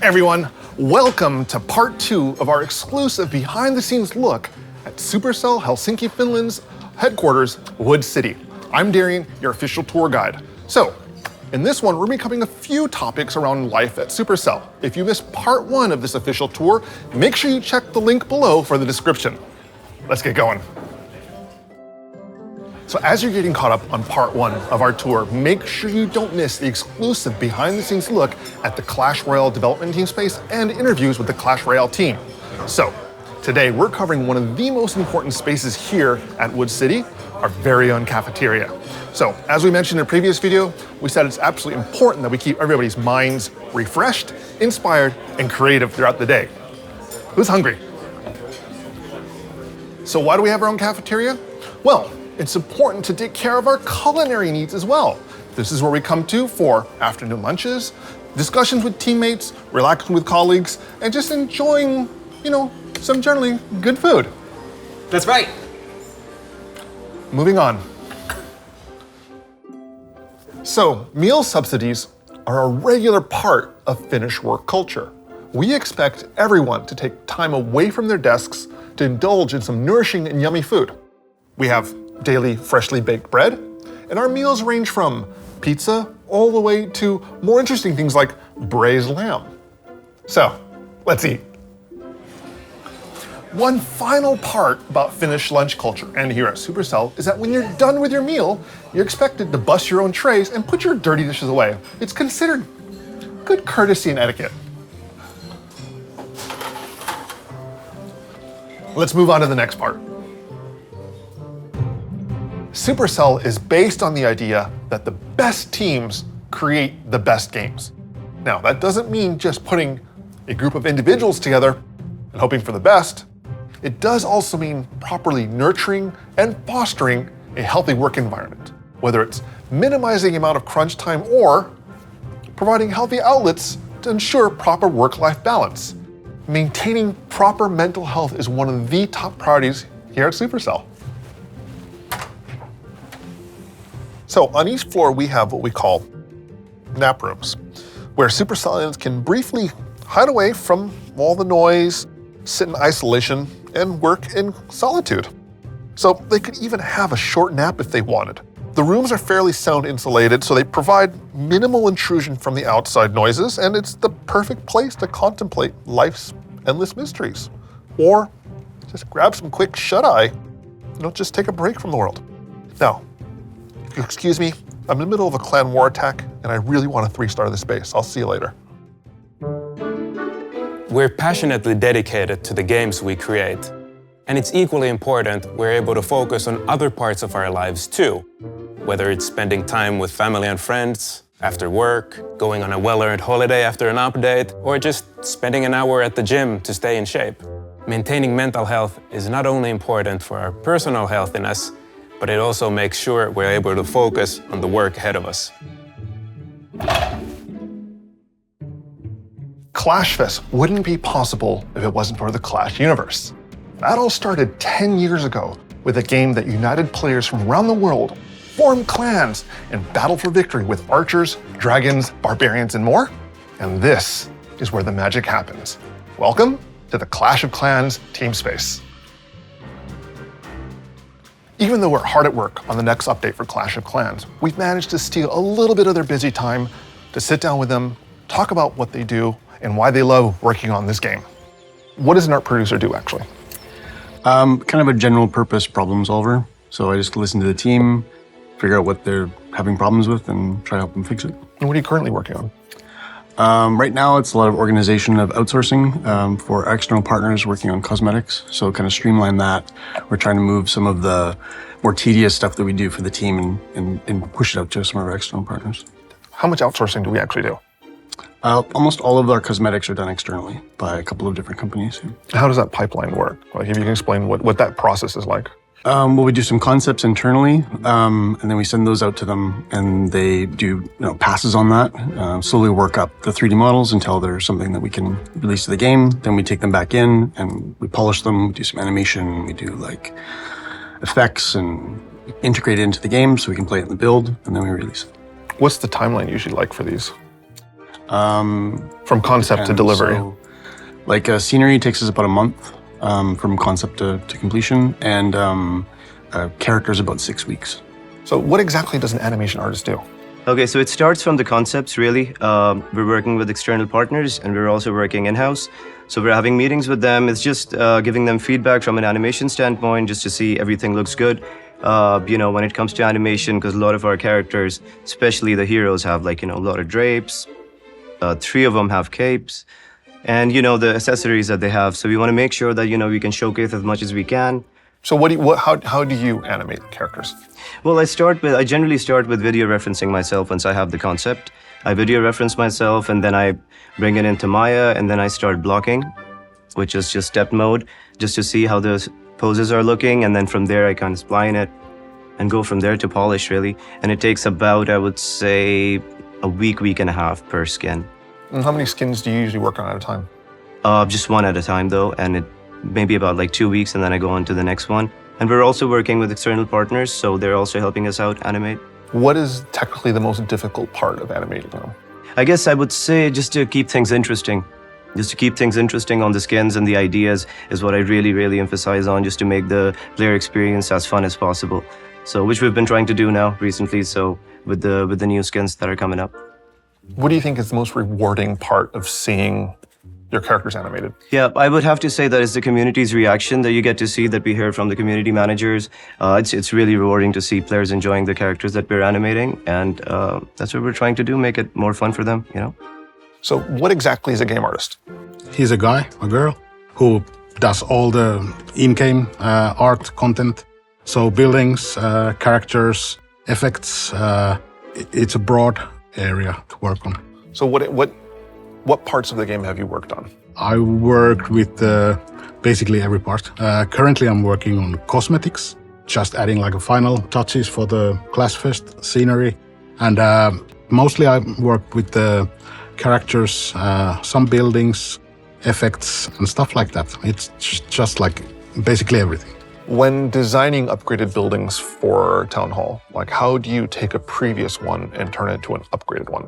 Everyone, welcome to part 2 of our exclusive behind-the-scenes look at Supercell Helsinki, Finland's headquarters, Wood City. I'm Darian, your official tour guide. So, in this one, we're going to be covering a few topics around life at Supercell. If you missed part 1 of this official tour, make sure you check the link below for the description. Let's get going. So as you're getting caught up on part 1 of our tour, make sure you don't miss the exclusive behind-the-scenes look at the Clash Royale development team space and interviews with the Clash Royale team. So today we're covering one of the most important spaces here at Wood City, our very own cafeteria. So as we mentioned in a previous video, we said it's absolutely important that we keep everybody's minds refreshed, inspired, and creative throughout the day. Who's hungry? So why do we have our own cafeteria? Well, it's important to take care of our culinary needs as well. This is where we come to for afternoon lunches, discussions with teammates, relaxing with colleagues, and just enjoying, some generally good food. That's right. Moving on. So, meal subsidies are a regular part of Finnish work culture. We expect everyone to take time away from their desks to indulge in some nourishing and yummy food. We have daily freshly baked bread, and our meals range from pizza all the way to more interesting things like braised lamb. So, let's eat. One final part about Finnish lunch culture and here at Supercell is that when you're done with your meal, you're expected to bust your own trays and put your dirty dishes away. It's considered good courtesy and etiquette. Let's move on to the next part. Supercell is based on the idea that the best teams create the best games. Now, that doesn't mean just putting a group of individuals together and hoping for the best. It does also mean properly nurturing and fostering a healthy work environment, whether it's minimizing the amount of crunch time or providing healthy outlets to ensure proper work-life balance. Maintaining proper mental health is one of the top priorities here at Supercell. So on each floor, we have what we call nap rooms, where Supercellians can briefly hide away from all the noise, sit in isolation, and work in solitude. So they could even have a short nap if they wanted. The rooms are fairly sound insulated, so they provide minimal intrusion from the outside noises, and it's the perfect place to contemplate life's endless mysteries. Or just grab some quick shut-eye, just take a break from the world. Now, excuse me, I'm in the middle of a clan war attack, and I really want to 3-star this base. I'll see you later. We're passionately dedicated to the games we create. And it's equally important we're able to focus on other parts of our lives too. Whether it's spending time with family and friends, after work, going on a well-earned holiday after an update, or just spending an hour at the gym to stay in shape. Maintaining mental health is not only important for our personal healthiness, but it also makes sure we're able to focus on the work ahead of us. Clash Fest wouldn't be possible if it wasn't for the Clash universe. That all started 10 years ago with a game that united players from around the world, formed clans, and battled for victory with archers, dragons, barbarians, and more. And this is where the magic happens. Welcome to the Clash of Clans team space. Even though we're hard at work on the next update for Clash of Clans, we've managed to steal a little bit of their busy time to sit down with them, talk about what they do, and why they love working on this game. What does an art producer do, actually? Kind of a general purpose problem solver. So I just listen to the team, figure out what they're having problems with, and try to help them fix it. And what are you currently working on? Right now, it's a lot of organization of outsourcing for external partners working on cosmetics. So kind of streamline that. We're trying to move some of the more tedious stuff that we do for the team and push it out to some of our external partners. How much outsourcing do we actually do? Almost all of our cosmetics are done externally by a couple of different companies. How does that pipeline work? Like, if you can explain what that process is like. Well, we do some concepts internally, and then we send those out to them, and they do passes on that, slowly work up the 3D models until there's something that we can release to the game. Then we take them back in, and we polish them, we do some animation, we do like effects, and integrate it into the game so we can play it in the build, and then we release it. What's the timeline usually like for these? From concept to delivery. So, like scenery takes us about a month from concept to completion, and characters about 6 weeks. So what exactly does an animation artist do? Okay, so it starts from the concepts, really. We're working with external partners, and we're also working in-house. So we're having meetings with them. It's just giving them feedback from an animation standpoint, just to see everything looks good. When it comes to animation, because a lot of our characters, especially the heroes, have a lot of drapes. 3 of them have capes, and the accessories that they have. So we want to make sure that we can showcase as much as we can. So how do you animate characters? Well, I generally start with video referencing myself once I have the concept. I video reference myself, and then I bring it into Maya, and then I start blocking, which is just step mode, just to see how the poses are looking, and then from there I kind of spline it and go from there to polish, really. And it takes about, I would say, a week and a half per skin. And how many skins do you usually work on at a time? Just one at a time, though, and it maybe about 2 weeks, and then I go on to the next one. And we're also working with external partners, so they're also helping us out animate. What is technically the most difficult part of animating them? I guess I would say just to keep things interesting. Just to keep things interesting on the skins and the ideas is what I really, really emphasize on, just to make the player experience as fun as possible. So, which we've been trying to do now recently, so with the new skins that are coming up. What do you think is the most rewarding part of seeing your characters animated? Yeah, I would have to say that it's the community's reaction that you get to see, that we hear from the community managers. It's really rewarding to see players enjoying the characters that we're animating, and that's what we're trying to do, make it more fun for them, So what exactly is a game artist? He's a guy, a girl, who does all the in-game art content. So buildings, characters, effects, it's a broad area to work on. So what parts of the game have you worked on? I worked with basically every part. Currently I'm working on cosmetics, just adding a final touches for the Clash Fest scenery. And mostly I work with the characters, some buildings, effects, and stuff like that. It's just basically everything. When designing upgraded buildings for Town Hall, how do you take a previous one and turn it into an upgraded one?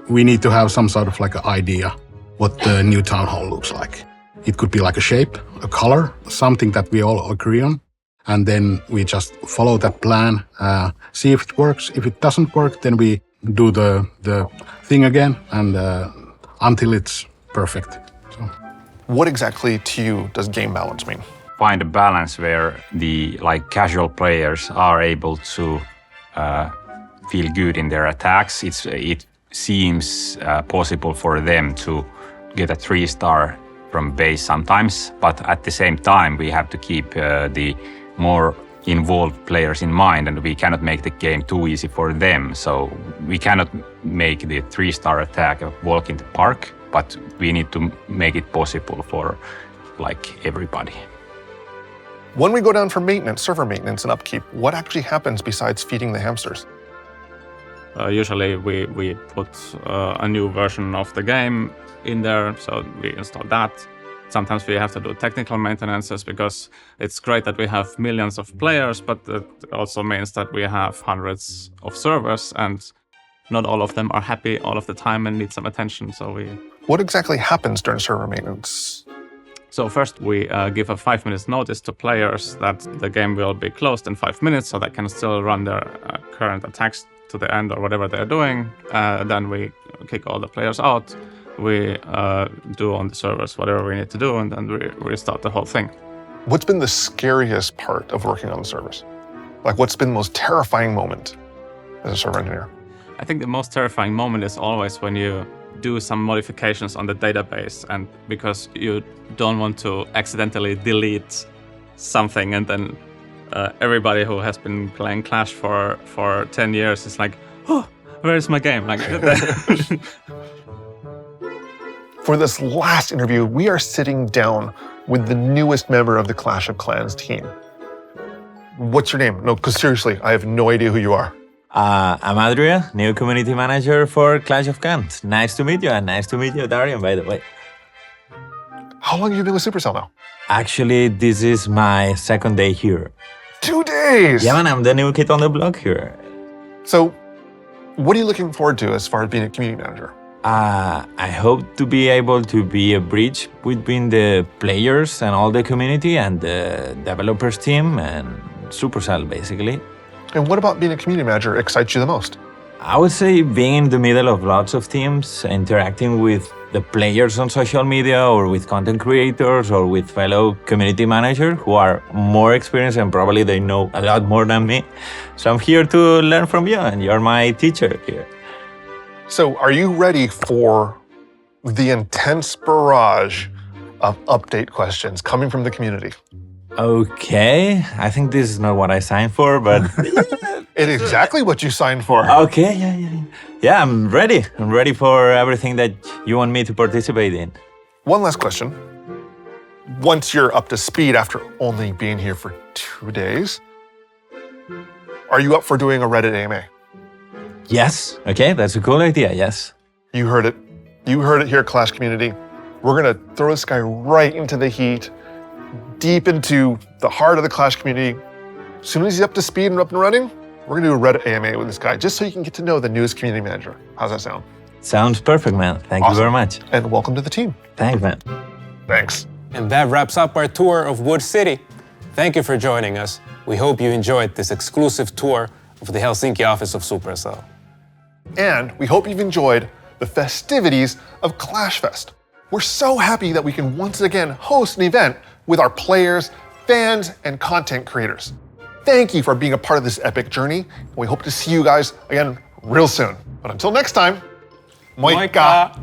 We need to have some sort of an idea what the new Town Hall looks like. It could be a shape, a color, something that we all agree on. And then we just follow that plan, see if it works. If it doesn't work, then we do the thing again, and until it's perfect. So. What exactly to you does game balance mean? Find a balance where the casual players are able to feel good in their attacks. It seems possible for them to get a 3-star from base sometimes, but at the same time we have to keep the more involved players in mind, and we cannot make the game too easy for them. So we cannot make the 3-star attack a walk in the park, but we need to make it possible for everybody. When we go down for maintenance, server maintenance and upkeep, what actually happens besides feeding the hamsters? Usually we put a new version of the game in there, so we install that. Sometimes we have to do technical maintenances, because it's great that we have millions of players, but it also means that we have hundreds of servers, and not all of them are happy all of the time and need some attention. What exactly happens during server maintenance? So first we give a 5 minutes notice to players that the game will be closed in 5 minutes, so they can still run their current attacks to the end or whatever they're doing. Then we kick all the players out. We do on the servers whatever we need to do, and then we restart the whole thing. What's been the scariest part of working on the servers? What's been the most terrifying moment as a server engineer? I think the most terrifying moment is always when you do some modifications on the database, and because you don't want to accidentally delete something, and then everybody who has been playing Clash for 10 years is like, oh, where is my game? For this last interview, we are sitting down with the newest member of the Clash of Clans team. What's your name? No, because seriously, I have no idea who you are. I'm Adria, new community manager for Clash of Clans. Nice to meet you, and nice to meet you, Darian, by the way. How long have you been with Supercell now? Actually, this is my second day here. 2 days! Yeah, man, I'm the new kid on the block here. So, what are you looking forward to as far as being a community manager? I hope to be able to be a bridge between the players and all the community and the developers team and Supercell, basically. And what about being a community manager excites you the most? I would say being in the middle of lots of teams, interacting with the players on social media or with content creators or with fellow community managers who are more experienced and probably they know a lot more than me. So I'm here to learn from you and you're my teacher here. So are you ready for the intense barrage of update questions coming from the community? Okay, I think this is not what I signed for, but It is exactly what you signed for. okay, yeah, I'm ready. I'm ready for everything that you want me to participate in. One last question. Once you're up to speed after only being here for 2 days, are you up for doing a Reddit AMA? Yes, okay, that's a cool idea, yes. You heard it. You heard it here, Clash community. We're gonna throw this guy right into the heat, deep into the heart of the Clash community. As soon as he's up to speed and up and running, we're gonna do a Reddit AMA with this guy, just so you can get to know the newest community manager. How's that sound? Sounds perfect, man. Thank you very much. And welcome to the team. Thanks, man. Thanks. And that wraps up our tour of Wood City. Thank you for joining us. We hope you enjoyed this exclusive tour of the Helsinki office of Supercell. And we hope you've enjoyed the festivities of Clash Fest. We're so happy that we can once again host an event with our players, fans, and content creators. Thank you for being a part of this epic journey. We hope to see you guys again real soon. But until next time, moikka!